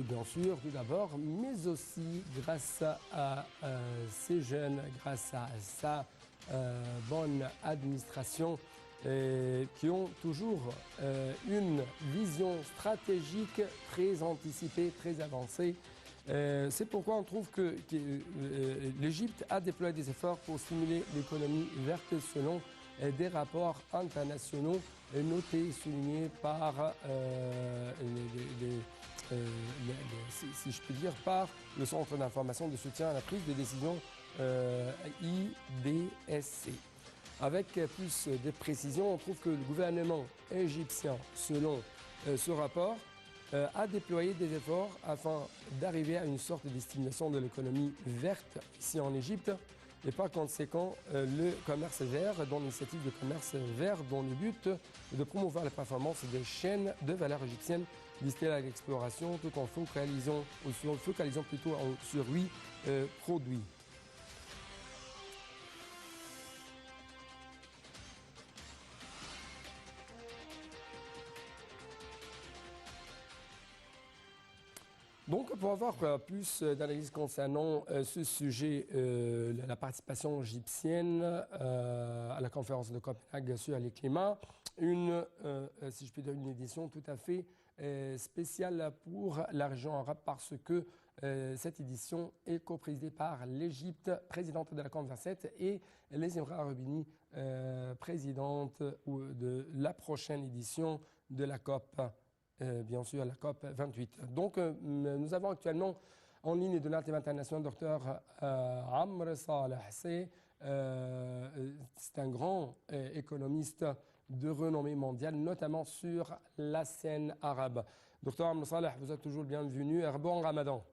Bien sûr, tout d'abord, mais aussi grâce à ces jeunes, grâce à sa bonne administration, qui ont toujours une vision stratégique très anticipée, très avancée. C'est pourquoi on trouve que l'Égypte a déployé des efforts pour stimuler l'économie verte selon des rapports internationaux notés et soulignés par si je puis dire, par le Centre d'information de soutien à la prise de décision IDSC. Avec plus de précision, on trouve que le gouvernement égyptien, selon ce rapport, a déployé des efforts afin d'arriver à une sorte de stimulation de l'économie verte ici en Égypte. Et par conséquent, le commerce vert, dont l'initiative de commerce vert, dont le but est de promouvoir les performances des chaînes de valeur égyptiennes listées à l'exploration, tout en focalisant plutôt sur 8 produits. Donc, pour avoir plus d'analyse concernant ce sujet, la participation égyptienne à la conférence de Copenhague sur les climats, si je puis dire, une édition tout à fait spéciale pour la région arabe parce que cette édition est coprésidée par l'Égypte, présidente de la COP27, et les Émirats arabes unis, présidente de la prochaine édition de la COP. Bien sûr, la COP 28. Donc, nous avons actuellement en ligne de l'International international Dr Amr Saleh. C'est un grand économiste de renommée mondiale, notamment sur la scène arabe. Dr Amr Saleh, vous êtes toujours le bienvenu. Bon Ramadan.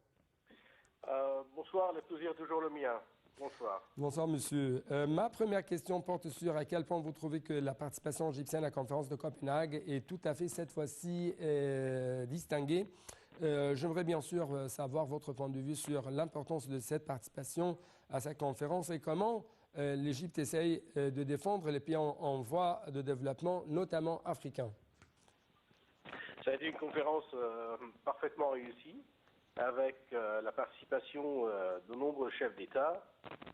Bonsoir, le plaisir est toujours le mien. Bonsoir. Bonsoir, monsieur. Ma première question porte sur à quel point vous trouvez que la participation égyptienne à la conférence de Copenhague est tout à fait, cette fois-ci, distinguée. J'aimerais bien sûr savoir votre point de vue sur l'importance de cette participation à cette conférence et comment l'Égypte essaye de défendre les pays en voie de développement, notamment africains. Ça a été une conférence parfaitement réussie, avec la participation de nombreux chefs d'État,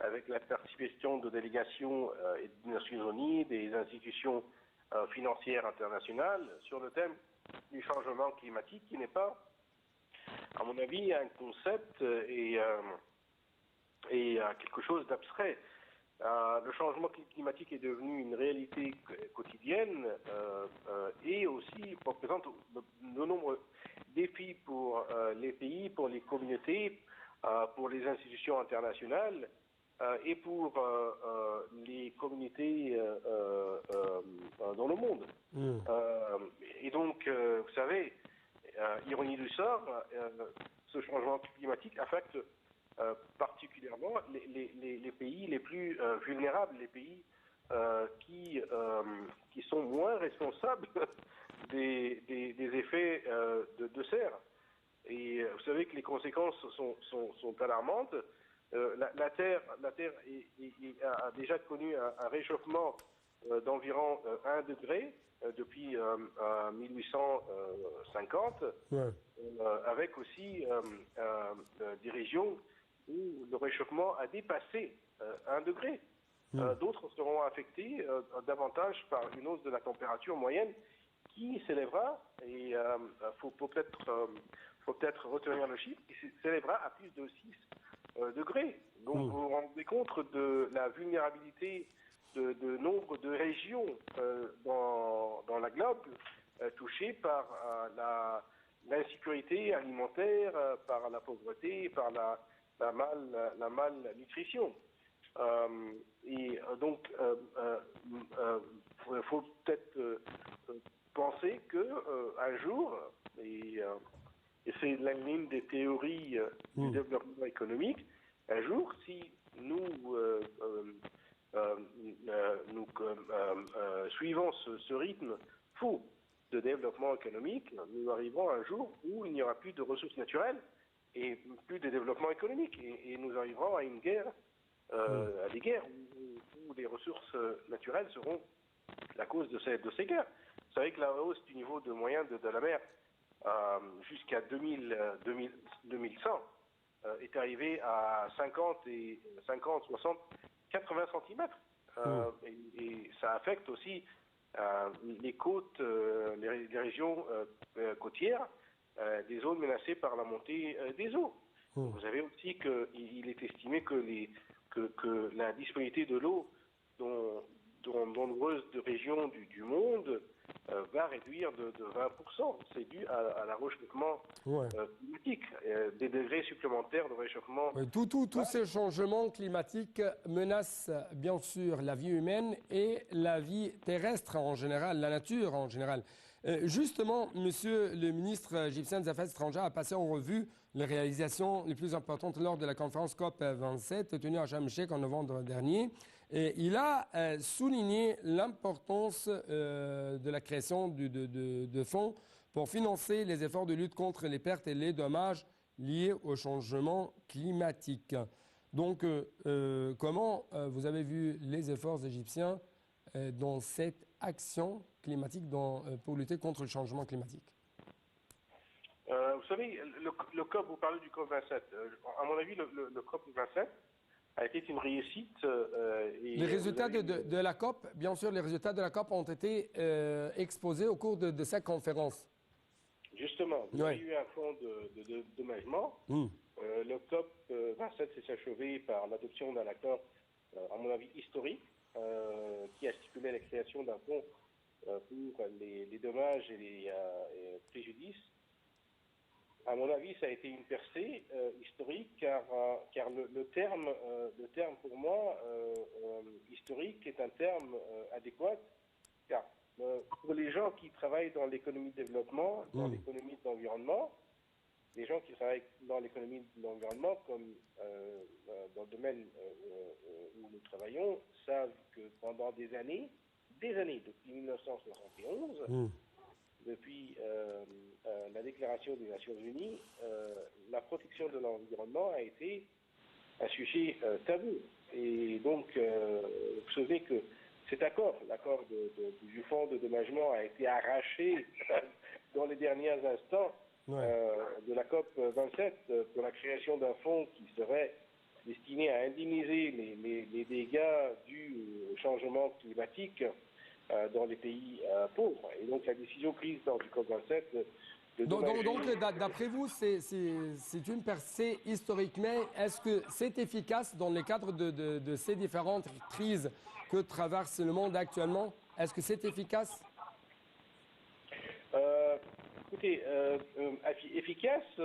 avec la participation de délégations des Nations Unies, des institutions financières internationales, sur le thème du changement climatique, qui n'est pas, à mon avis, un concept et quelque chose d'abstrait. Le changement climatique est devenu une réalité quotidienne et aussi représente de nombreux défis pour les pays, pour les communautés, pour les institutions internationales et pour les communautés dans le monde. Et donc, vous savez, ironie du sort, ce changement climatique affecte particulièrement les pays les plus vulnérables, les pays qui sont moins responsables des effets de serre. Et vous savez que les conséquences sont alarmantes. La Terre a déjà connu un réchauffement d'environ 1 degré depuis 1850, avec aussi des régions où le réchauffement a dépassé 1 degré. D'autres seront affectés davantage par une hausse de la température moyenne qui s'élèvera, et il faut peut-être retenir le chiffre, qui s'élèvera à plus de 6 degrés. Donc vous vous rendez compte de la vulnérabilité de nombre de régions dans la globe touchées par l'insécurité alimentaire, par la pauvreté, par la malnutrition. Et donc, il faut peut-être penser qu'un jour, et c'est la ligne des théories du développement économique, un jour, si nous suivons ce rythme fou de développement économique, nous arriverons à un jour où il n'y aura plus de ressources naturelles et plus de développement économique. Et nous arriverons à une guerre, à des guerres où les ressources naturelles seront la cause de ces guerres. Vous savez que la hausse du niveau de moyen de la mer jusqu'à 2100 est arrivé à 50, 60, 80 centimètres. Et ça affecte aussi les côtes, les régions côtières, des zones menacées par la montée des eaux. Vous savez aussi qu'il est estimé que la disponibilité de l'eau dans nombreuses régions du monde va réduire de 20%. C'est dû à la réchauffement climatique, des degrés supplémentaires de réchauffement. Tous ces changements climatiques menacent bien sûr la vie humaine et la vie terrestre en général, la nature en général. Justement, monsieur le ministre égyptien des Affaires étrangères a passé en revue les réalisations les plus importantes lors de la conférence COP27 tenue à Sharm el-Sheikh en novembre dernier. Et il a souligné l'importance de la création de fonds pour financer les efforts de lutte contre les pertes et les dommages liés au changement climatique. Donc, comment vous avez vu les efforts égyptiens dans cette action climatique pour lutter contre le changement climatique? Vous savez, le COP, vous parlez du COP 27. À mon avis, le COP 27 a été une réussite. Les résultats de la COP, bien sûr, les résultats de la COP ont été exposés au cours de cette conférence. Justement, il y a eu un fonds de dommagement. Le COP 27 s'est achevé par l'adoption d'un accord, à mon avis, historique, qui a stipulé la création d'un fonds pour les dommages et les préjudices. À mon avis, ça a été une percée historique, car le terme pour moi, historique, est un terme adéquat, car pour les gens qui travaillent dans l'économie de développement, dans l'économie de l'environnement, les gens qui travaillent dans l'économie de l'environnement, comme dans le domaine où nous travaillons, savent que pendant des années, depuis 1971, depuis la déclaration des Nations Unies, la protection de l'environnement a été un sujet tabou. Et donc, vous savez que cet accord, du fonds de dommagement, a été arraché dans les derniers instants de la COP 27 pour la création d'un fonds qui serait destiné à indemniser les dégâts dus au changement climatique dans les pays pauvres. Et donc la décision prise dans le COP27 donc d'après vous, c'est une percée historique, mais est-ce que c'est efficace dans le cadre de ces différentes crises que traverse le monde actuellement? Est-ce que c'est efficace? Écoutez, efficace,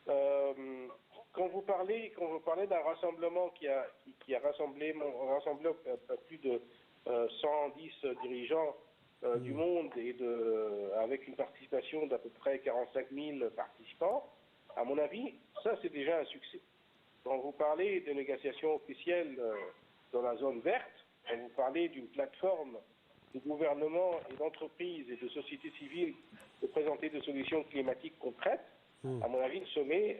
quand vous parlez d'un rassemblement qui a rassemblé plus de 110 dirigeants du monde et avec une participation d'à peu près 45 000 participants, à mon avis, ça c'est déjà un succès. Quand vous parlez de négociations officielles dans la zone verte, quand vous parlez d'une plateforme de gouvernement et d'entreprises et de sociétés civiles de présenter des solutions climatiques concrètes, à mon avis, le sommet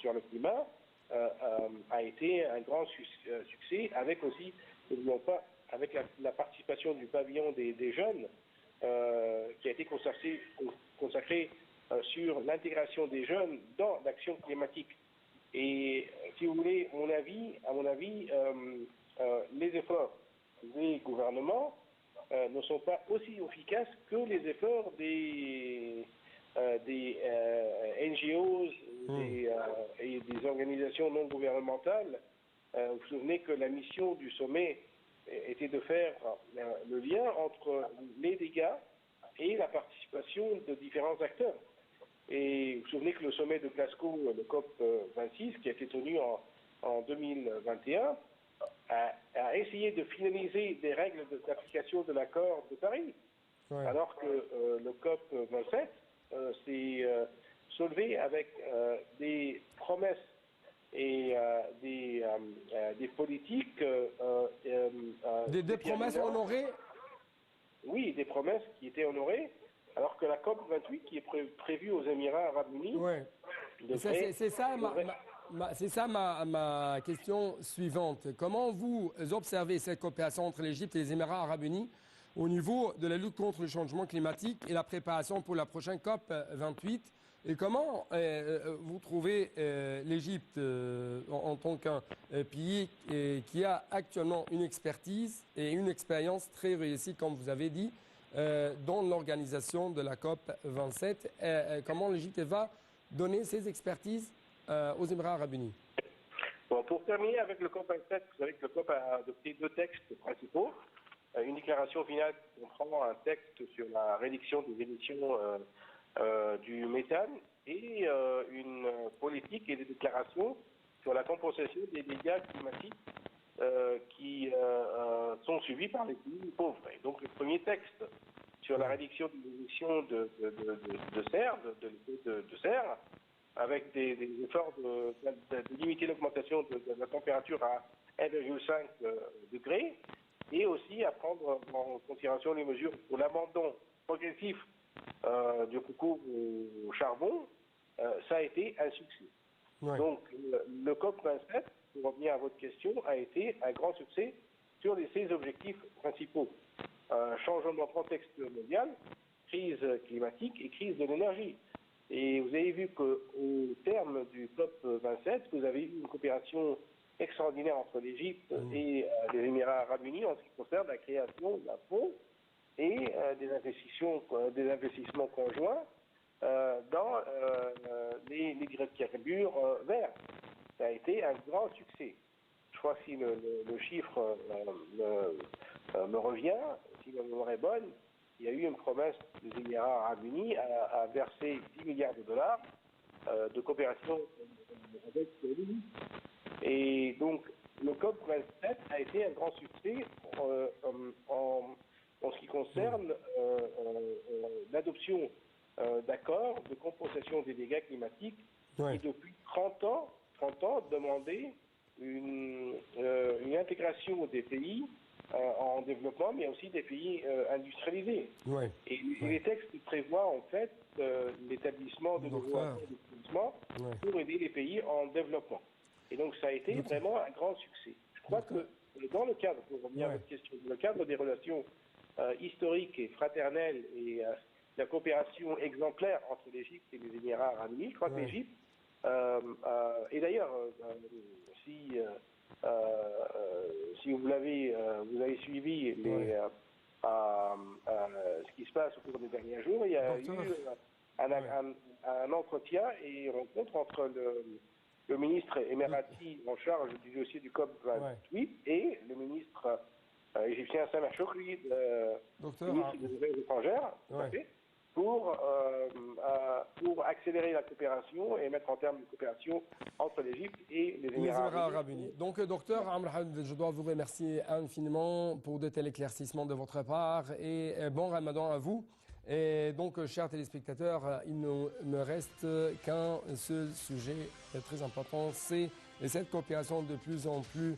sur le climat a été un grand succès, avec aussi, n'oublions pas, avec la participation du pavillon des jeunes, qui a été consacré sur l'intégration des jeunes dans l'action climatique. Et si vous voulez, à mon avis, les efforts des gouvernements ne sont pas aussi efficaces que les efforts des NGOs et des organisations non gouvernementales. Vous vous souvenez que la mission du sommet était de faire le lien entre les dégâts et la participation de différents acteurs. Et vous vous souvenez que le sommet de Glasgow, le COP 26, qui a été tenu en 2021, a essayé de finaliser des règles d'application de l'accord de Paris, alors que le COP 27 s'est soulevé avec des promesses et des politiques. Des promesses honorées? Oui, des promesses qui étaient honorées, alors que la COP 28, qui est prévue aux Émirats Arabes Unis, c'est ça ma question suivante. Comment vous observez cette coopération entre l'Égypte et les Émirats Arabes Unis, au niveau de la lutte contre le changement climatique et la préparation pour la prochaine COP 28. Et comment vous trouvez l'Égypte en tant qu'un pays qui a actuellement une expertise et une expérience très réussie, comme vous avez dit, dans l'organisation de la COP 27. Comment l'Égypte va donner ses expertises aux Émirats arabes unis? Bon, pour terminer avec le COP 27, vous savez que le COP a adopté 2 textes principaux. Une déclaration finale qui comprend un texte sur la réduction des émissions du méthane et une politique et des déclarations sur la compensation des dégâts climatiques qui sont suivis par les pays pauvres. Et donc le premier texte sur la réduction des émissions de serre, de serre, avec des efforts de limiter l'augmentation de la température à 1,5 degré, et aussi à prendre en considération les mesures pour l'abandon progressif du recours au charbon, ça a été un succès. Ouais. Donc le COP 27, pour revenir à votre question, a été un grand succès sur ces objectifs principaux. Changement de contexte mondial, crise climatique et crise de l'énergie. Et vous avez vu qu'au terme du COP 27, vous avez eu une coopération extraordinaire entre l'Égypte et les Émirats arabes unis en ce qui concerne la création d'un fonds et des investissements conjoints dans les hydrocarbures verts. Ça a été un grand succès. Je crois que si le chiffre me revient, si ma mémoire est bonne, il y a eu une promesse des Émirats arabes unis à verser 10 milliards de dollars de coopération avec l'Égypte. Et donc, le COP 27 a été un grand succès en ce qui concerne l'adoption d'accords de compensation des dégâts climatiques qui, depuis 30 ans, demandaient une intégration des pays en développement, mais aussi des pays industrialisés. Et les textes prévoient en fait l'établissement de nouveaux investissements pour aider les pays en développement. Et donc ça a été vraiment un grand succès. Je crois que dans le cadre, pour revenir à votre question, dans le cadre des relations historiques et fraternelles et la coopération exemplaire entre l'Égypte et les Émirats arabes unis, je crois que l'Égypte, et d'ailleurs, si vous avez suivi ce qui se passe au cours des derniers jours, il y a eu un entretien et une rencontre entre le ministre émirati en charge du dossier du COP 28 et le ministre égyptien Samer Chokri, ministre des Affaires étrangères, pour accélérer la coopération et mettre en terme de coopération entre l'Égypte et les Émirats arabes unis. Donc, docteur Amr Hamd, je dois vous remercier infiniment pour de tels éclaircissements de votre part et bon Ramadan à vous. Et donc, chers téléspectateurs, il ne me reste qu'un seul sujet très important, c'est cette coopération de plus en plus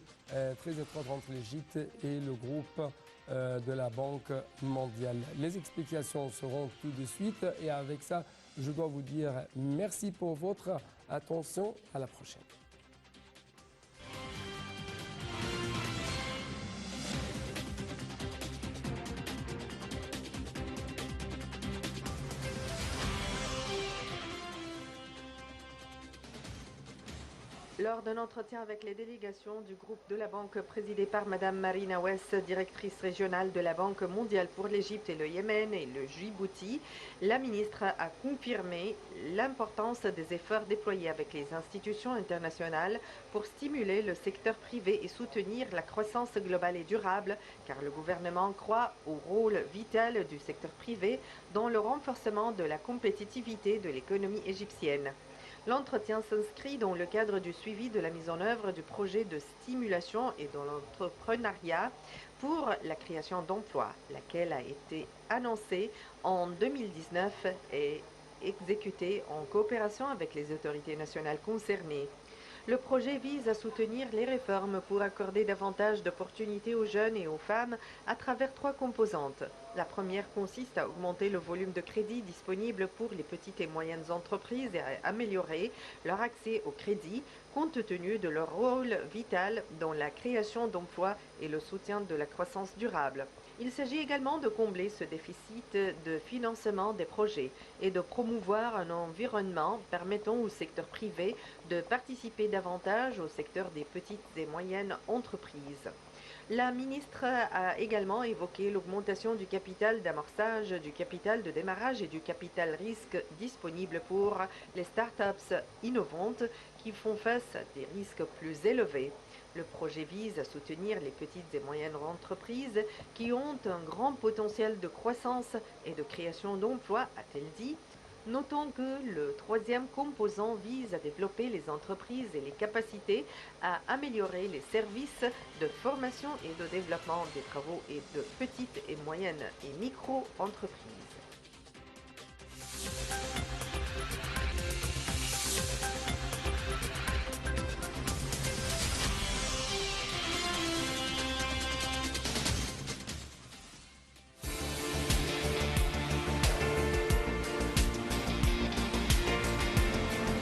très étroite entre l'Égypte et le groupe de la Banque mondiale. Les explications seront tout de suite et avec ça, je dois vous dire merci pour votre attention. À la prochaine. Lors d'un entretien avec les délégations du groupe de la Banque présidé par Mme Marina West, directrice régionale de la Banque mondiale pour l'Égypte et le Yémen et le Djibouti, la ministre a confirmé l'importance des efforts déployés avec les institutions internationales pour stimuler le secteur privé et soutenir la croissance globale et durable, car le gouvernement croit au rôle vital du secteur privé dans le renforcement de la compétitivité de l'économie égyptienne. L'entretien s'inscrit dans le cadre du suivi de la mise en œuvre du projet de stimulation et de l'entrepreneuriat pour la création d'emplois, laquelle a été annoncée en 2019 et exécutée en coopération avec les autorités nationales concernées. Le projet vise à soutenir les réformes pour accorder davantage d'opportunités aux jeunes et aux femmes à travers 3 composantes. La première consiste à augmenter le volume de crédit disponible pour les petites et moyennes entreprises et à améliorer leur accès au crédit compte tenu de leur rôle vital dans la création d'emplois et le soutien de la croissance durable. Il s'agit également de combler ce déficit de financement des projets et de promouvoir un environnement permettant au secteur privé de participer davantage au secteur des petites et moyennes entreprises. La ministre a également évoqué l'augmentation du capital d'amorçage, du capital de démarrage et du capital risque disponible pour les startups innovantes qui font face à des risques plus élevés. Le projet vise à soutenir les petites et moyennes entreprises qui ont un grand potentiel de croissance et de création d'emplois, a-t-elle dit. Notons que le troisième composant vise à développer les entreprises et les capacités à améliorer les services de formation et de développement des travaux et de petites et moyennes et micro-entreprises.